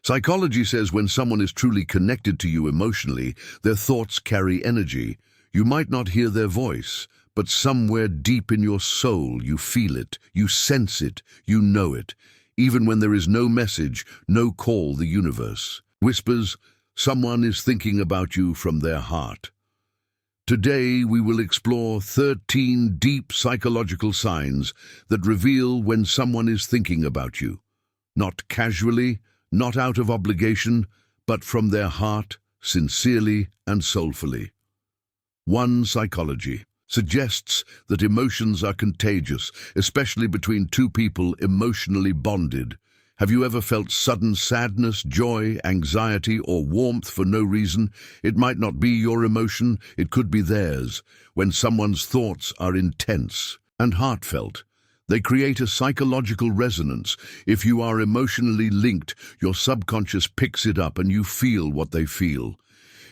Psychology says when someone is truly connected to you emotionally, their thoughts carry energy. You might not hear their voice, but somewhere deep in your soul you feel it, you sense it, you know it. Even when there is no message, no call, the universe whispers, someone is thinking about you from their heart. Today we will explore 13 deep psychological signs that reveal when someone is thinking about you. Not casually, not out of obligation, but from their heart, sincerely and soulfully. 1. Psychology suggests that emotions are contagious, especially between two people emotionally bonded. Have you ever felt sudden sadness, joy, anxiety, or warmth for no reason? It might not be your emotion, it could be theirs. When someone's thoughts are intense and heartfelt, they create a psychological resonance. If you are emotionally linked, your subconscious picks it up and you feel what they feel.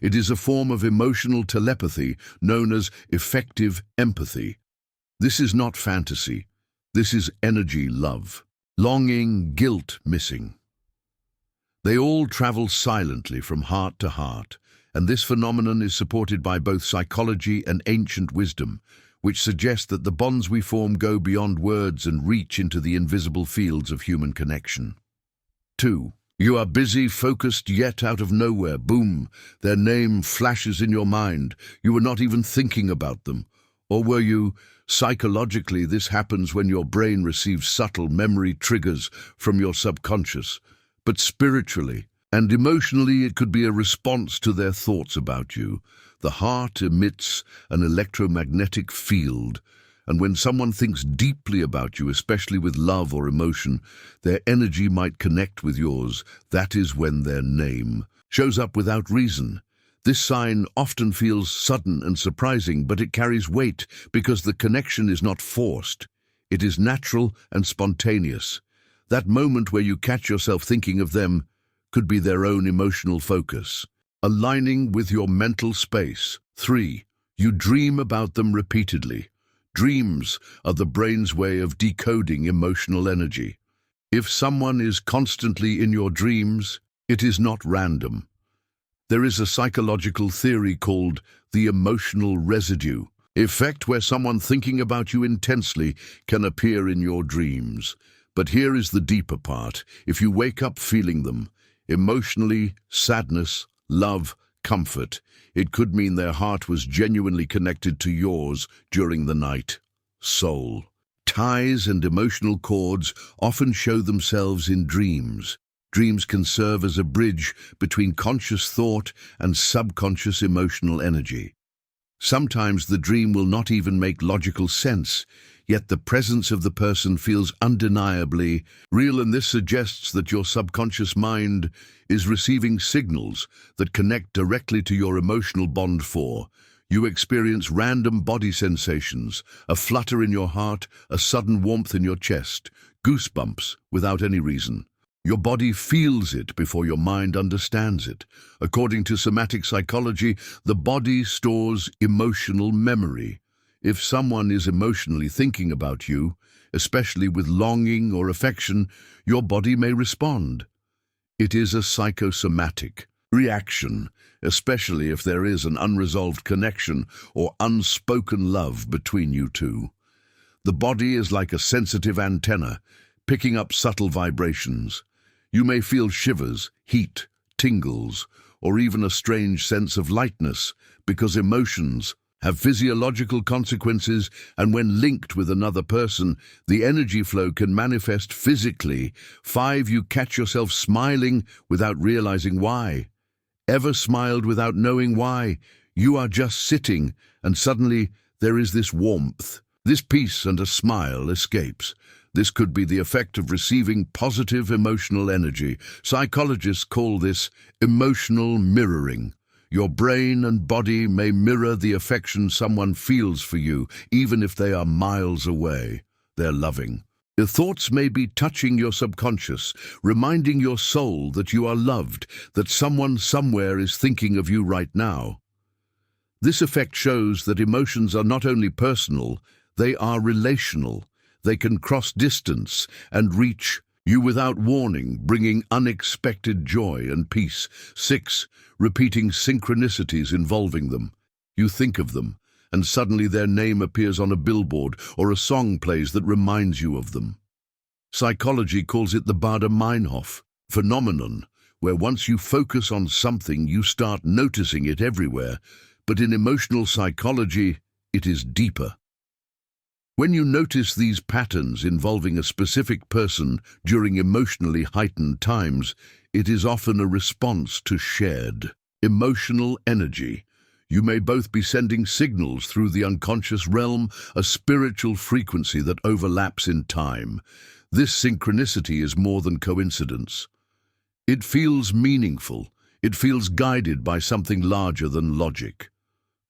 It is a form of emotional telepathy known as effective empathy. This is not fantasy. This is energy love. Longing, guilt, missing. They all travel silently from heart to heart, and this phenomenon is supported by both psychology and ancient wisdom, which suggest that the bonds we form go beyond words and reach into the invisible fields of human connection. 2. You are busy, focused, yet out of nowhere, boom, their name flashes in your mind. You were not even thinking about them. Or were you? Psychologically, this happens when your brain receives subtle memory triggers from your subconscious. But spiritually and emotionally, it could be a response to their thoughts about you. The heart emits an electromagnetic field, and when someone thinks deeply about you, especially with love or emotion, their energy might connect with yours. That is when their name shows up without reason. This sign often feels sudden and surprising, but it carries weight because the connection is not forced. It is natural and spontaneous. That moment where you catch yourself thinking of them could be their own emotional focus, aligning with your mental space. 3. You dream about them repeatedly. Dreams are the brain's way of decoding emotional energy. If someone is constantly in your dreams, it is not random. There is a psychological theory called the emotional residue effect, where someone thinking about you intensely can appear in your dreams. But here is the deeper part. If you wake up feeling them, emotionally, sadness, love, comfort, it could mean their heart was genuinely connected to yours during the night. Soul ties and emotional cords often show themselves in dreams. Dreams can serve as a bridge between conscious thought and subconscious emotional energy. Sometimes the dream will not even make logical sense, yet the presence of the person feels undeniably real, and this suggests that your subconscious mind is receiving signals that connect directly to your emotional bond. 4. You experience random body sensations, a flutter in your heart, a sudden warmth in your chest, goosebumps without any reason. Your body feels it before your mind understands it. According to somatic psychology, the body stores emotional memory. If someone is emotionally thinking about you, especially with longing or affection, your body may respond. It is a psychosomatic reaction, especially if there is an unresolved connection or unspoken love between you two. The body is like a sensitive antenna, picking up subtle vibrations. You may feel shivers, heat, tingles, or even a strange sense of lightness, because emotions have physiological consequences, and when linked with another person, the energy flow can manifest physically. 5. You catch yourself smiling without realizing why. Ever smiled without knowing why? You are just sitting, and suddenly there is this warmth, this peace, and a smile escapes. This could be the effect of receiving positive emotional energy. Psychologists call this emotional mirroring. Your brain and body may mirror the affection someone feels for you, even if they are miles away. They're loving. Your thoughts may be touching your subconscious, reminding your soul that you are loved, that someone somewhere is thinking of you right now. This effect shows that emotions are not only personal, they are relational. They can cross distance and reach you without warning, bringing unexpected joy and peace. 6. Repeating synchronicities involving them. You think of them, and suddenly their name appears on a billboard or a song plays that reminds you of them. Psychology calls it the Bader-Meinhof phenomenon, where once you focus on something, you start noticing it everywhere. But in emotional psychology, it is deeper. When you notice these patterns involving a specific person during emotionally heightened times, it is often a response to shared emotional energy. You may both be sending signals through the unconscious realm, a spiritual frequency that overlaps in time. This synchronicity is more than coincidence. It feels meaningful. It feels guided by something larger than logic.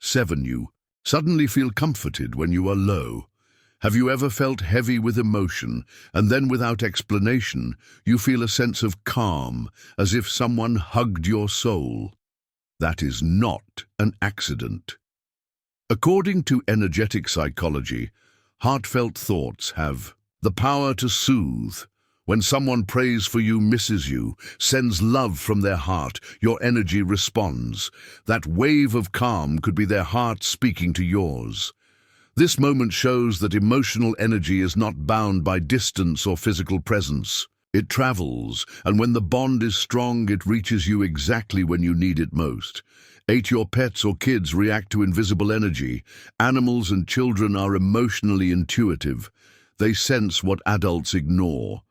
7. You suddenly feel comforted when you are low. Have you ever felt heavy with emotion, and then without explanation, you feel a sense of calm, as if someone hugged your soul? That is not an accident. According to energetic psychology, heartfelt thoughts have the power to soothe. When someone prays for you, misses you, sends love from their heart, your energy responds. That wave of calm could be their heart speaking to yours. This moment shows that emotional energy is not bound by distance or physical presence. It travels, and when the bond is strong, it reaches you exactly when you need it most. 8. Your pets or kids react to invisible energy. Animals and children are emotionally intuitive. They sense what adults ignore.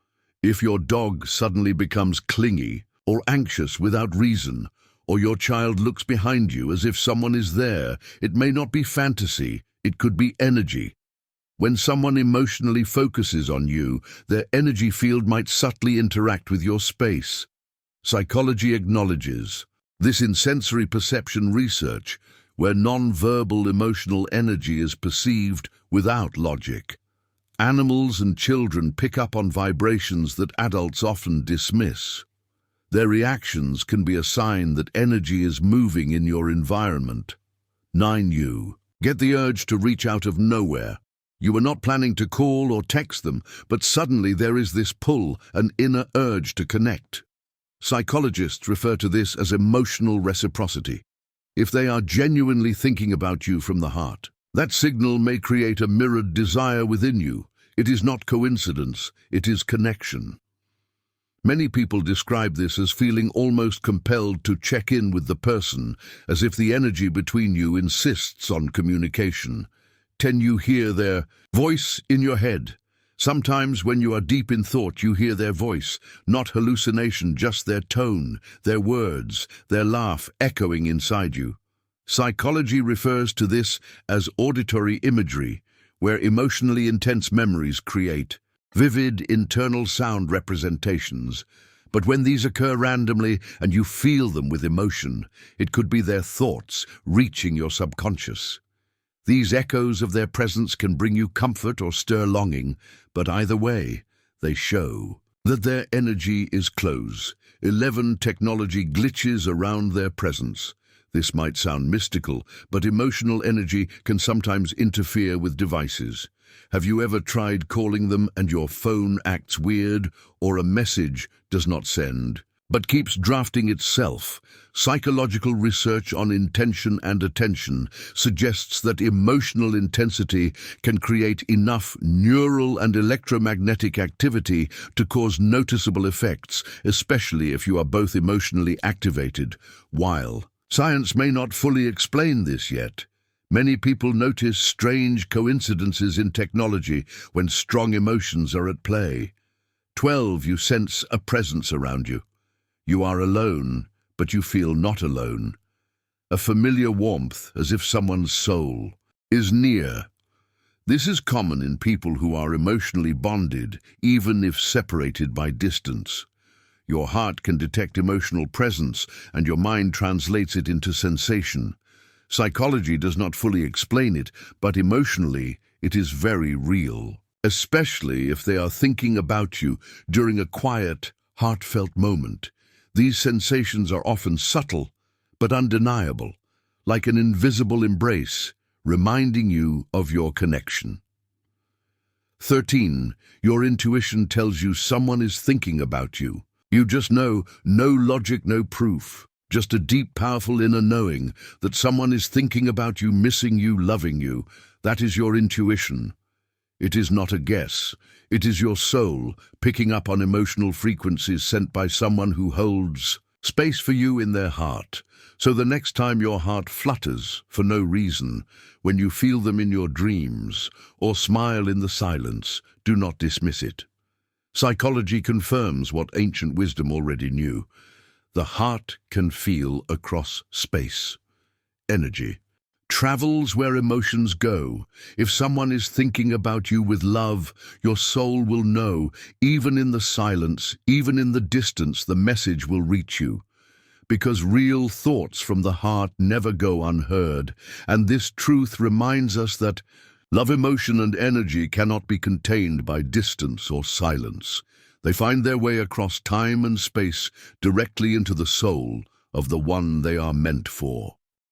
If your dog suddenly becomes clingy or anxious without reason, or your child looks behind you as if someone is there, it may not be fantasy, it could be energy. When someone emotionally focuses on you, their energy field might subtly interact with your space. Psychology acknowledges this in sensory perception research, where non-verbal emotional energy is perceived without logic. Animals and children pick up on vibrations that adults often dismiss. Their reactions can be a sign that energy is moving in your environment. 9. You get the urge to reach out of nowhere. You are not planning to call or text them, but suddenly there is this pull, an inner urge to connect. Psychologists refer to this as emotional reciprocity. If they are genuinely thinking about you from the heart, that signal may create a mirrored desire within you. It is not coincidence, it is connection. Many people describe this as feeling almost compelled to check in with the person, as if the energy between you insists on communication. 10. You hear their voice in your head. Sometimes when you are deep in thought, you hear their voice, not hallucination, just their tone, their words, their laugh echoing inside you. Psychology refers to this as auditory imagery, where emotionally intense memories create vivid internal sound representations. But when these occur randomly and you feel them with emotion, it could be their thoughts reaching your subconscious. These echoes of their presence can bring you comfort or stir longing, but either way, they show that their energy is close. 11. Technology glitches around their presence. This might sound mystical, but emotional energy can sometimes interfere with devices. Have you ever tried calling them and your phone acts weird, or a message does not send, but keeps drafting itself? Psychological research on intention and attention suggests that emotional intensity can create enough neural and electromagnetic activity to cause noticeable effects, especially if you are both emotionally activated. While science may not fully explain this yet, many people notice strange coincidences in technology when strong emotions are at play. 12. You sense a presence around you. You are alone, but you feel not alone. A familiar warmth, as if someone's soul is near. This is common in people who are emotionally bonded, even if separated by distance. Your heart can detect emotional presence, and your mind translates it into sensation. Psychology does not fully explain it, but emotionally, it is very real, especially if they are thinking about you during a quiet, heartfelt moment. These sensations are often subtle, but undeniable, like an invisible embrace, reminding you of your connection. 13. Your intuition tells you someone is thinking about you. You just know, no logic, no proof. Just a deep, powerful inner knowing that someone is thinking about you, missing you, loving you. That is your intuition. It is not a guess. It is your soul picking up on emotional frequencies sent by someone who holds space for you in their heart. So the next time your heart flutters for no reason, when you feel them in your dreams or smile in the silence, do not dismiss it. Psychology confirms what ancient wisdom already knew. The heart can feel across space. Energy travels where emotions go. If someone is thinking about you with love, your soul will know. Even in the silence, even in the distance, the message will reach you. Because real thoughts from the heart never go unheard. And this truth reminds us that love, emotion, and energy cannot be contained by distance or silence. They find their way across time and space directly into the soul of the one they are meant for.